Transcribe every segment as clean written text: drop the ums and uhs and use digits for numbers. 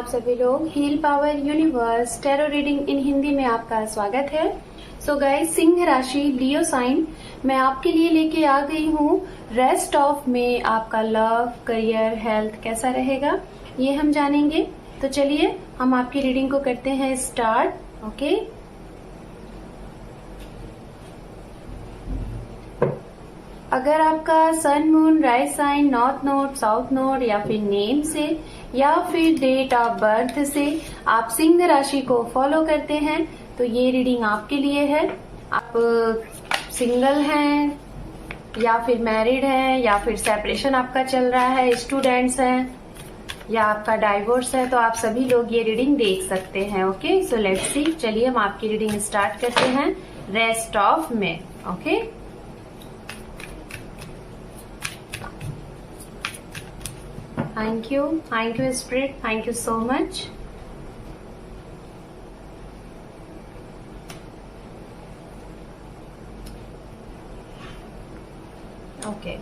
आप सभी लोग। Heal Power Universe tarot reading in Hindi में आपका स्वागत है। सो गाइस, सिंह राशि लियो साइन मैं आपके लिए लेके आ गई हूँ। रेस्ट ऑफ में आपका लव, करियर, हेल्थ कैसा रहेगा ये हम जानेंगे। तो चलिए हम आपकी रीडिंग को करते हैं स्टार्ट। ओके, अगर आपका sun, moon, rise sign, north node, south node या फिर नेम से या फिर डेट ऑफ बर्थ से आप सिंह राशि को फॉलो करते हैं तो ये रीडिंग आपके लिए है। आप सिंगल हैं या फिर मैरिड हैं या फिर सेपरेशन आपका चल रहा है, स्टूडेंट्स हैं या आपका डाइवोर्स है, तो आप सभी लोग ये रीडिंग देख सकते हैं। Okay, so let's see. चलिए हम आपकी रीडिंग स्टार्ट करते हैं रेस्ट ऑफ में। Okay, thank you spirit, thank you so much. Okay,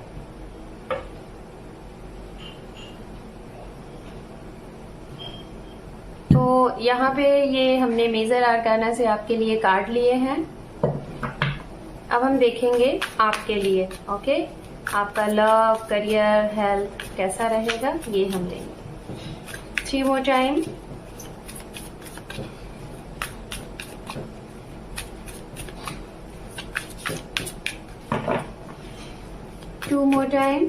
तो यहाँ पे ये हमने मेजर आर्काना से आपके लिए कार्ड लिए हैं। अब हम देखेंगे आपके लिए। ओके, आपका लव, करियर, हेल्थ कैसा रहेगा ये हम लेंगे। 3 more time. Two more time।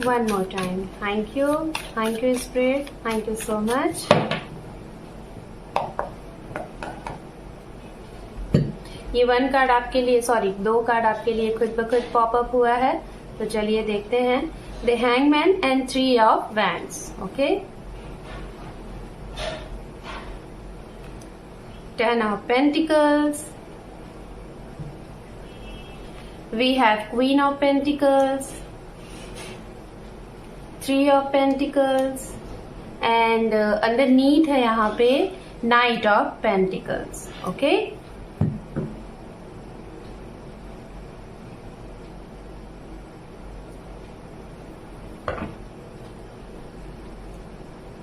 One more time। Thank you spirit, thank you so much. ये 1 कार्ड आपके लिए, सॉरी 2 कार्ड आपके लिए खुद ब खुद पॉपअप हुआ है। तो चलिए देखते हैं। The hangman and 3 of wands. Okay, 10 of Pentacles, we have Queen of Pentacles, 3 of Pentacles and underneath है यहाँ पे Knight of Pentacles. Okay,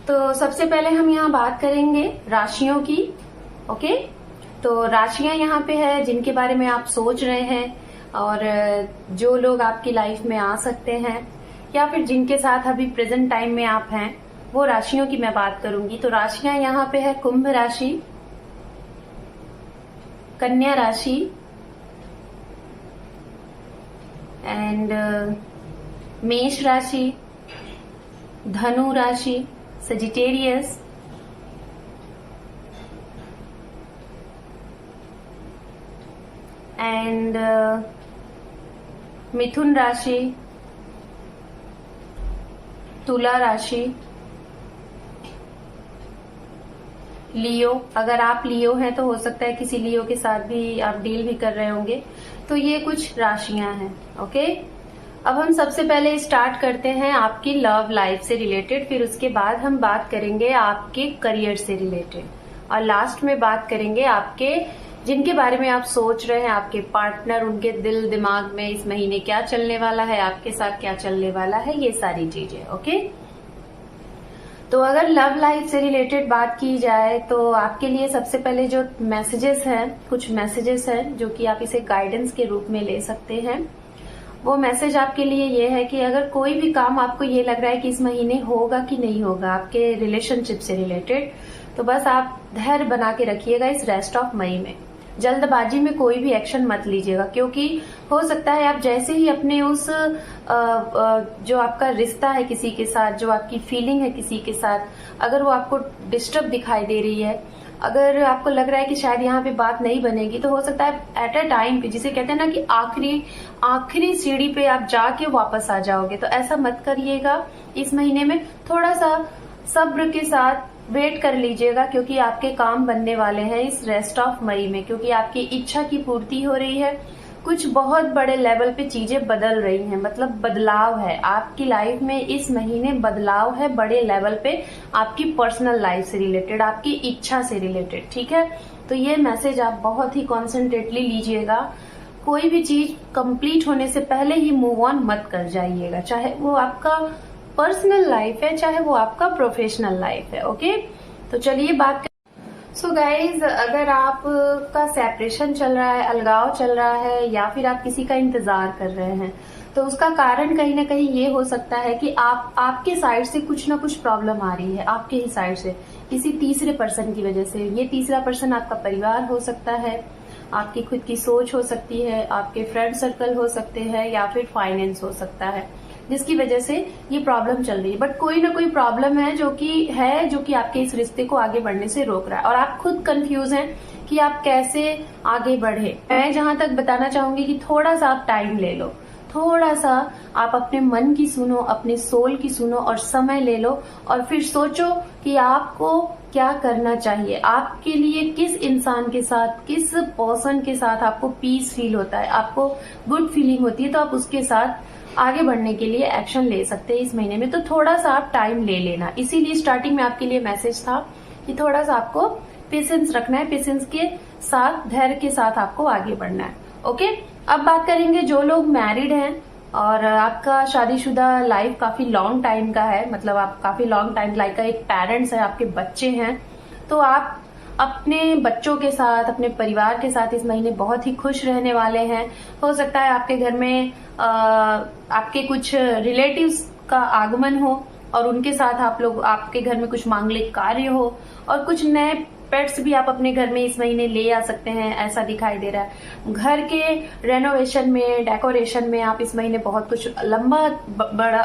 तो सबसे पहले हम यहाँ बात करेंगे राशियों की। ओके, तो राशियां यहाँ पे है जिनके बारे में आप सोच रहे हैं और जो लोग आपकी लाइफ में आ सकते हैं या फिर जिनके साथ अभी प्रेजेंट टाइम में आप हैं, वो राशियों की मैं बात करूंगी। तो राशियां यहाँ पे है कुंभ राशि, कन्या राशि एंड मेष राशि, धनु राशि, सजिटेरियस एंड मिथुन राशि, तुला राशि, लियो। अगर आप लियो हैं तो हो सकता है किसी लियो के साथ भी आप डील भी कर रहे होंगे। तो ये कुछ राशियां हैं। ओके, अब हम सबसे पहले स्टार्ट करते हैं आपकी लव लाइफ से रिलेटेड, फिर उसके बाद हम बात करेंगे आपके करियर से रिलेटेड और लास्ट में बात करेंगे आपके जिनके बारे में आप सोच रहे हैं, आपके पार्टनर, उनके दिल दिमाग में इस महीने क्या चलने वाला है, आपके साथ क्या चलने वाला है, ये सारी चीजें। ओके, तो अगर लव लाइफ से रिलेटेड बात की जाए तो आपके लिए सबसे पहले जो मैसेजेस हैं, कुछ मैसेजेस हैं जो कि आप इसे गाइडेंस के रूप में ले सकते हैं। वो मैसेज आपके लिए ये है कि अगर कोई भी काम आपको ये लग रहा है कि इस महीने होगा कि नहीं होगा आपके रिलेशनशिप से रिलेटेड, तो बस आप धैर्य बना के रखिएगा इस रेस्ट ऑफ मई में। जल्दबाजी में कोई भी एक्शन मत लीजिएगा, क्योंकि हो सकता है आप जैसे ही अपने उस जो आपका रिश्ता है किसी के साथ, जो आपकी फीलिंग है किसी के साथ, अगर वो आपको डिस्टर्ब दिखाई दे रही है, अगर आपको लग रहा है कि शायद यहाँ पे बात नहीं बनेगी, तो हो सकता है एट अ टाइम पे, जिसे कहते हैं ना कि आखिरी सीढ़ी पे आप जाके वापस आ जाओगे। तो ऐसा मत करिएगा। इस महीने में थोड़ा सा सब्र के साथ वेट कर लीजिएगा, क्योंकि आपके काम बनने वाले हैं इस रेस्ट ऑफ मई में, क्योंकि आपकी इच्छा की पूर्ति हो रही है। कुछ बहुत बड़े लेवल पे चीजें बदल रही हैं, मतलब बदलाव है आपकी लाइफ में इस महीने, बदलाव है बड़े लेवल पे आपकी पर्सनल लाइफ से रिलेटेड, आपकी इच्छा से रिलेटेड। ठीक है, तो ये मैसेज आप बहुत ही कॉन्सेंट्रेटली लीजिएगा। कोई भी चीज कंप्लीट होने से पहले ही मूव ऑन मत कर जाइएगा, चाहे वो आपका पर्सनल लाइफ है चाहे वो आपका प्रोफेशनल लाइफ है। ओके, तो चलिए बात कर। सो गाइज, अगर आपका सेपरेशन चल रहा है, अलगाव चल रहा है, या फिर आप किसी का इंतजार कर रहे हैं, तो उसका कारण कहीं ना कहीं ये हो सकता है कि आपके साइड से कुछ ना कुछ प्रॉब्लम आ रही है, आपके ही साइड से किसी तीसरे पर्सन की वजह से। ये तीसरा पर्सन आपका परिवार हो सकता है, आपकी खुद की सोच हो सकती है, आपके फ्रेंड सर्कल हो सकते हैं, या फिर फाइनेंस हो सकता है, जिसकी वजह से ये प्रॉब्लम चल रही है। बट कोई ना कोई प्रॉब्लम है जो कि आपके इस रिश्ते को आगे बढ़ने से रोक रहा है, और आप खुद कंफ्यूज हैं कि आप कैसे आगे बढ़े। मैं जहां तक बताना चाहूंगी कि थोड़ा सा आप टाइम ले लो, थोड़ा सा आप अपने मन की सुनो, अपने सोल की सुनो, और समय ले लो, और फिर सोचो कि आपको क्या करना चाहिए। आपके लिए किस इंसान के साथ, किस पर्सन के साथ आपको पीस फील होता है, आपको गुड फीलिंग होती है, तो आप उसके साथ आगे बढ़ने के लिए एक्शन ले सकते हैं इस महीने में। तो थोड़ा सा आप टाइम ले लेना, इसीलिए स्टार्टिंग में आपके लिए मैसेज था कि थोड़ा सा आपको पेशेंस रखना है, पेशेंस के साथ, धैर्य के साथ आपको आगे बढ़ना है। ओके, अब बात करेंगे जो लोग मैरिड हैं और आपका शादीशुदा लाइफ काफी लॉन्ग टाइम का है, मतलब आप काफी लॉन्ग टाइम लाइक का एक पेरेंट्स है, आपके बच्चे हैं, तो आप अपने बच्चों के साथ, अपने परिवार के साथ इस महीने बहुत ही खुश रहने वाले हैं। हो सकता है आपके घर में आपके कुछ रिलेटिव्स का आगमन हो और उनके साथ आपके घर में कुछ मांगलिक कार्य हो, और कुछ नए पेट्स भी आप अपने घर में इस महीने ले आ सकते हैं, ऐसा दिखाई दे रहा है। घर के रेनोवेशन में, डेकोरेशन में आप इस महीने बहुत कुछ लंबा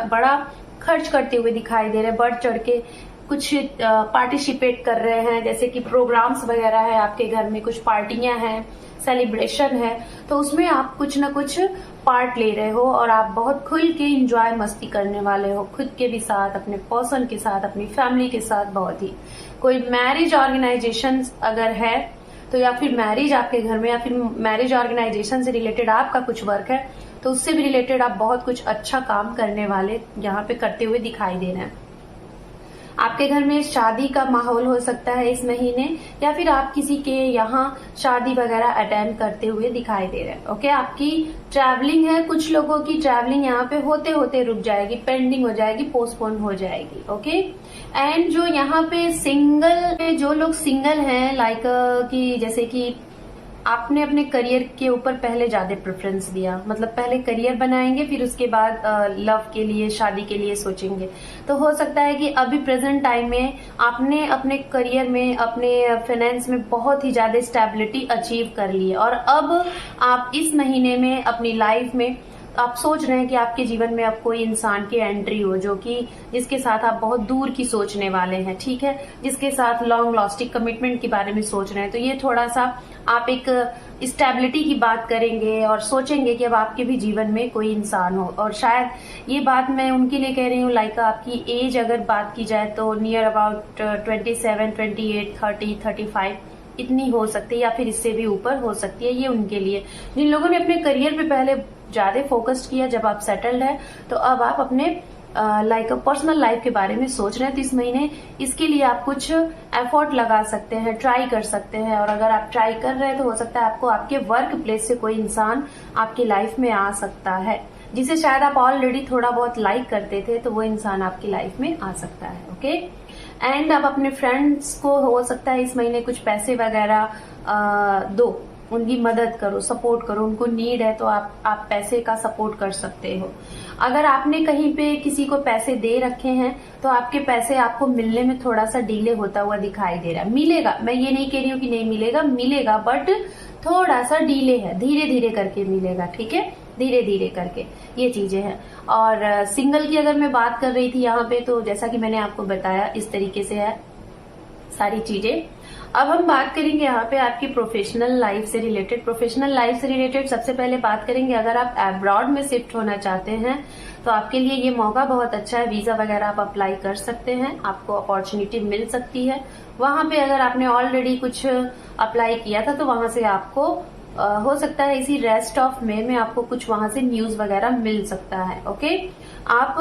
बड़ा खर्च करते हुए दिखाई दे रहे हैं, बढ़ चढ़ के कुछ पार्टिसिपेट कर रहे हैं, जैसे कि प्रोग्राम्स वगैरह है आपके घर में, कुछ पार्टियां हैं, सेलिब्रेशन है, तो उसमें आप कुछ ना कुछ पार्ट ले रहे हो, और आप बहुत खुल के एंजॉय मस्ती करने वाले हो, खुद के भी साथ, अपने पर्सन के साथ, अपनी फैमिली के साथ। बहुत ही कोई मैरिज ऑर्गेनाइजेशन अगर है तो, या फिर मैरिज आपके घर में, या फिर मैरिज ऑर्गेनाइजेशन से रिलेटेड आपका कुछ वर्क है, तो उससे भी रिलेटेड आप बहुत कुछ अच्छा काम करने वाले यहाँ पे करते हुए दिखाई दे रहे हैं। आपके घर में शादी का माहौल हो सकता है इस महीने, या फिर आप किसी के यहाँ शादी वगैरह अटेंड करते हुए दिखाई दे रहे हैं। ओके, आपकी ट्रैवलिंग है, कुछ लोगों की ट्रैवलिंग यहाँ पे होते होते रुक जाएगी, पेंडिंग हो जाएगी, पोस्टपोन हो जाएगी। ओके, एंड जो यहाँ पे जो लोग सिंगल हैं, लाइक कि जैसे कि आपने अपने करियर के ऊपर पहले ज्यादा प्रेफरेंस दिया, मतलब पहले करियर बनाएंगे, फिर उसके बाद लव के लिए, शादी के लिए सोचेंगे, तो हो सकता है कि अभी प्रेजेंट टाइम में आपने अपने करियर में, अपने फाइनेंस में बहुत ही ज्यादा स्टेबिलिटी अचीव कर ली है, और अब आप इस महीने में अपनी लाइफ में आप सोच रहे हैं कि आपके जीवन में अब कोई इंसान की एंट्री हो, जो कि जिसके साथ आप बहुत दूर की सोचने वाले हैं, ठीक है, जिसके साथ लॉन्ग लास्टिंग कमिटमेंट के बारे में सोच रहे हैं। तो ये थोड़ा सा आप एक स्टेबिलिटी की बात करेंगे और सोचेंगे कि अब आपके भी जीवन में कोई इंसान हो, और शायद ये बात मैं उनके लिए कह रही हूँ, लाइक आपकी एज अगर बात की जाए तो नियर अबाउट 27, 28, 30, 35 इतनी हो सकती है, या फिर इससे भी ऊपर हो सकती है। ये उनके लिए, जिन लोगों ने अपने करियर पे पहले ज्यादा फोकस किया, जब आप सेटल्ड है तो अब आप अपने लाइक पर्सनल लाइफ के बारे में सोच रहे हैं, तो इस महीने इसके लिए आप कुछ एफर्ट लगा सकते हैं, ट्राई कर सकते हैं। और अगर आप ट्राई कर रहे हैं तो हो सकता है आपको आपके वर्क प्लेस से कोई इंसान आपकी लाइफ में आ सकता है, जिसे शायद आप ऑलरेडी थोड़ा बहुत लाइक करते थे, तो वो इंसान आपकी लाइफ में आ सकता है। ओके, एंड आप अपने फ्रेंड्स को हो सकता है इस महीने कुछ पैसे वगैरह दो, उनकी मदद करो, सपोर्ट करो, उनको नीड है तो आप पैसे का सपोर्ट कर सकते हो। अगर आपने कहीं पे किसी को पैसे दे रखे हैं तो आपके पैसे आपको मिलने में थोड़ा सा डिले होता हुआ दिखाई दे रहा है। मिलेगा, मैं ये नहीं कह रही हूँ कि नहीं मिलेगा, मिलेगा, बट थोड़ा सा डिले है, धीरे धीरे करके मिलेगा, ठीक है, धीरे धीरे करके ये चीजें हैं। और सिंगल की अगर मैं बात कर रही थी यहाँ पे, तो जैसा कि मैंने आपको बताया इस तरीके से है सारी चीजें। अब हम बात करेंगे यहाँ पे आपकी प्रोफेशनल लाइफ से रिलेटेड। प्रोफेशनल लाइफ से रिलेटेड सबसे पहले बात करेंगे, अगर आप अब्रॉड में शिफ्ट होना चाहते हैं तो आपके लिए ये मौका बहुत अच्छा है। वीजा वगैरह आप अप्लाई कर सकते हैं, आपको अपॉर्चुनिटी मिल सकती है वहां पे। अगर आपने ऑलरेडी कुछ अप्लाई किया था तो वहां से आपको हो सकता है इसी रेस्ट ऑफ मे में आपको कुछ वहां से न्यूज वगैरह मिल सकता है। ओके, आप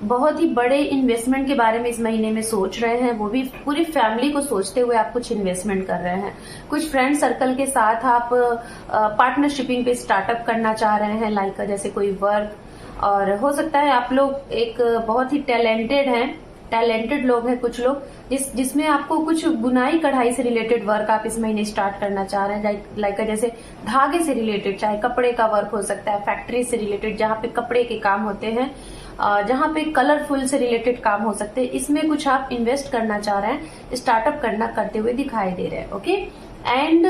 बहुत ही बड़े इन्वेस्टमेंट के बारे में इस महीने में सोच रहे हैं, वो भी पूरी फैमिली को सोचते हुए आप कुछ इन्वेस्टमेंट कर रहे हैं। कुछ फ्रेंड सर्कल के साथ आप पार्टनरशिपिंग पे स्टार्टअप करना चाह रहे हैं, लाइक जैसे कोई वर्क, और हो सकता है आप लोग एक बहुत ही टैलेंटेड लोग हैं, कुछ लोग जिसमें आपको कुछ बुनाई कढ़ाई से रिलेटेड वर्क आप इस महीने स्टार्ट करना चाह रहे हैं, लाइक जैसे धागे से रिलेटेड, चाहे कपड़े का वर्क हो सकता है, फैक्ट्री से रिलेटेड जहां पे कपड़े के काम होते हैं, जहां पे कलरफुल से रिलेटेड काम हो सकते हैं, इसमें कुछ आप इन्वेस्ट करना चाह रहे हैं, स्टार्टअप करते हुए दिखाई दे रहे हैं। ओके, एंड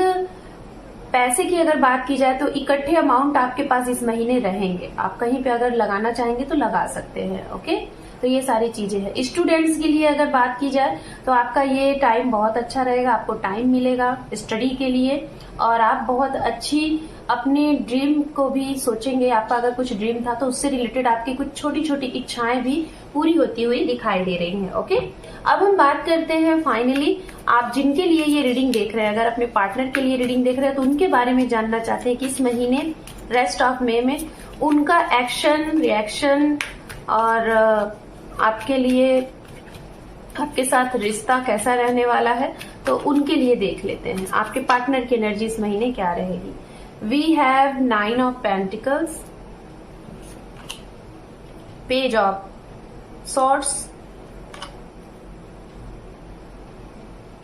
पैसे की अगर बात की जाए तो इकट्ठे अमाउंट आपके पास इस महीने रहेंगे, आप कहीं पे अगर लगाना चाहेंगे तो लगा सकते हैं। ओके, तो ये सारी चीजें हैं। स्टूडेंट्स के लिए अगर बात की जाए तो आपका ये टाइम बहुत अच्छा रहेगा, आपको टाइम मिलेगा स्टडी के लिए, और आप बहुत अच्छी अपने ड्रीम को भी सोचेंगे। आपका अगर कुछ ड्रीम था तो उससे रिलेटेड आपकी कुछ छोटी छोटी इच्छाएं भी पूरी होती हुई दिखाई दे रही हैं। ओके, अब हम बात करते हैं फाइनली आप जिनके लिए ये रीडिंग देख रहे हैं, अगर अपने पार्टनर के लिए रीडिंग देख रहे हैं तो उनके बारे में जानना चाहते हैं कि इस महीने रेस्ट ऑफ मे में उनका एक्शन, रिएक्शन और आपके लिए आपके साथ रिश्ता कैसा रहने वाला है, तो उनके लिए देख लेते हैं आपके पार्टनर की एनर्जी इस महीने क्या रहेगी। We have 9 of pentacles, page of swords,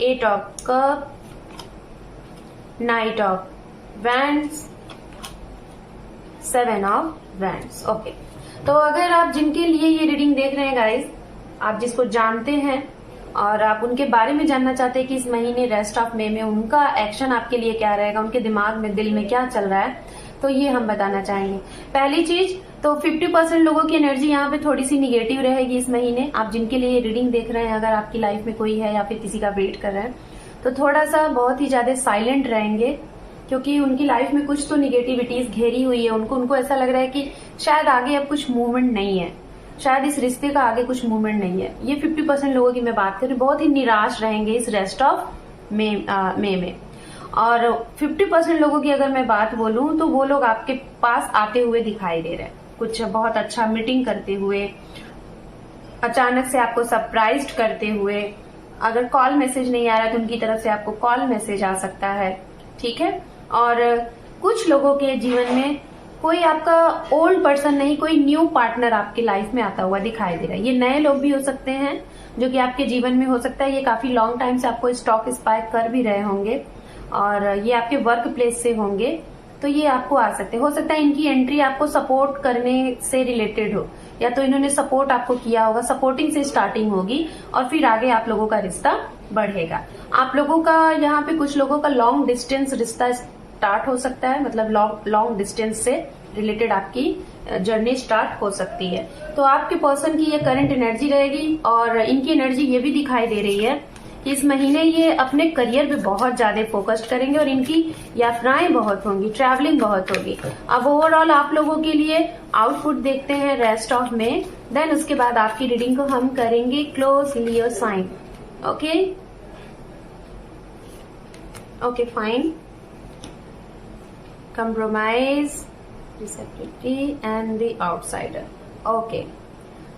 8 of cup, knight of wands, 7 of wands. Okay, तो अगर आप जिनके लिए ये रीडिंग देख रहे हैं गाइस, आप जिसको जानते हैं और आप उनके बारे में जानना चाहते हैं कि इस महीने रेस्ट ऑफ मे में उनका एक्शन आपके लिए क्या रहेगा, उनके दिमाग में, दिल में क्या चल रहा है, तो ये हम बताना चाहेंगे। पहली चीज तो 50% लोगों की एनर्जी यहाँ पे थोड़ी सी निगेटिव रहेगी इस महीने। आप जिनके लिए रीडिंग देख रहे हैं, अगर आपकी लाइफ में कोई है या फिर किसी का वेट कर रहे हैं, तो थोड़ा सा बहुत ही ज्यादा साइलेंट रहेंगे, क्योंकि उनकी लाइफ में कुछ तो निगेटिविटीज घेरी हुई है। उनको ऐसा लग रहा है कि शायद आगे अब कुछ मूवमेंट नहीं है, शायद इस रिश्ते का आगे कुछ मूवमेंट नहीं है। ये 50% लोगों की मैं बात कर रही हूँ, बहुत ही निराश रहेंगे इस रेस्ट ऑफ मे में। और 50% लोगों की अगर मैं बात बोलूं तो वो लोग आपके पास आते हुए दिखाई दे रहे हैं, कुछ बहुत अच्छा मीटिंग करते हुए, अचानक से आपको सरप्राइज करते हुए। अगर कॉल मैसेज नहीं आ रहा तो उनकी तरफ से आपको कॉल मैसेज आ सकता है, ठीक है। और कुछ लोगों के जीवन में कोई आपका ओल्ड पर्सन नहीं, कोई न्यू पार्टनर आपकी लाइफ में आता हुआ दिखाई दे रहा है। ये नए लोग भी हो सकते हैं जो कि आपके जीवन में हो सकता है ये काफी लॉन्ग टाइम से आपको स्टॉक स्पाइक कर भी रहे होंगे, और ये आपके वर्क प्लेस से होंगे, तो ये आपको आ सकते हो सकता है इनकी एंट्री आपको सपोर्ट करने से रिलेटेड हो, या तो इन्होंने सपोर्ट आपको किया होगा, सपोर्टिंग से स्टार्टिंग होगी और फिर आगे आप लोगों का रिश्ता बढ़ेगा। आप लोगों का यहाँ पे कुछ लोगों का लॉन्ग डिस्टेंस रिश्ता स्टार्ट हो सकता है, मतलब लॉन्ग डिस्टेंस से रिलेटेड आपकी जर्नी स्टार्ट हो सकती है। तो आपके पर्सन की ये करंट एनर्जी रहेगी, और इनकी एनर्जी ये भी दिखाई दे रही है कि इस महीने ये अपने करियर पे बहुत ज्यादा फोकस्ड करेंगे और इनकी यात्राएं बहुत होंगी, ट्रैवलिंग बहुत होगी। अब ओवरऑल आप लोगों के लिए आउटपुट देखते हैं रेस्ट ऑफ में, देन उसके बाद आपकी रीडिंग को हम करेंगे close Leo sign. Okay fine, compromise, receptivity and the outsider। Okay,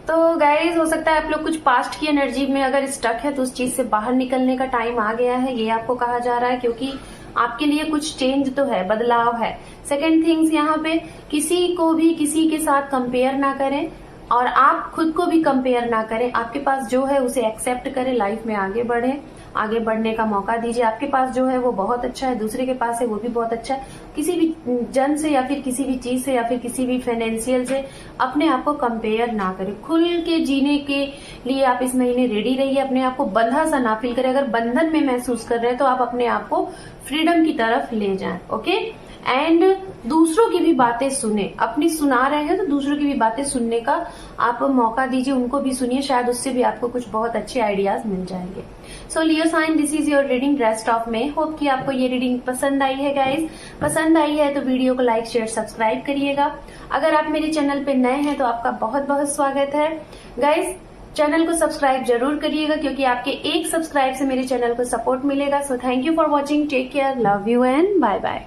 तो गाइज हो सकता है आप लोग कुछ पास्ट की एनर्जी में अगर स्टक है तो उस चीज से बाहर निकलने का टाइम आ गया है, ये आपको कहा जा रहा है, क्योंकि आपके लिए कुछ चेंज तो है, बदलाव है। सेकेंड थिंग्स, यहाँ पे किसी को भी किसी के साथ कंपेयर ना करें और आप खुद को भी कंपेयर ना करें। आपके पास जो है उसे एक्सेप्ट करें, लाइफ में आगे बढ़े, आगे बढ़ने का मौका दीजिए। आपके पास जो है वो बहुत अच्छा है, दूसरे के पास है वो भी बहुत अच्छा है। किसी भी जन से या फिर किसी भी चीज से या फिर किसी भी फाइनेंशियल से अपने आप को कंपेयर ना करें। खुल के जीने के लिए आप इस महीने रेडी रहिए, अपने आप को बंधा सा ना फील करें। अगर बंधन में महसूस कर रहे हैं तो आप अपने आप को फ्रीडम की तरफ ले जाएं। ओके, एंड दूसरों की भी बातें सुने, अपनी सुना रहे हैं तो दूसरों की भी बातें सुनने का आप मौका दीजिए, उनको भी सुनिए, शायद उससे भी आपको कुछ बहुत अच्छे आइडियाज मिल जाएंगे। So Leo sign, this is your reading rest of May. Hope कि आपको ये रीडिंग पसंद आई है गाइज। पसंद आई है तो वीडियो को लाइक शेयर सब्सक्राइब करिएगा। अगर आप मेरे चैनल पे नए हैं तो आपका बहुत बहुत स्वागत है गाइज। चैनल को सब्सक्राइब जरूर करिएगा, क्योंकि आपके एक सब्सक्राइब से मेरे चैनल को सपोर्ट मिलेगा। So thank you for watching, take care, love you and bye bye.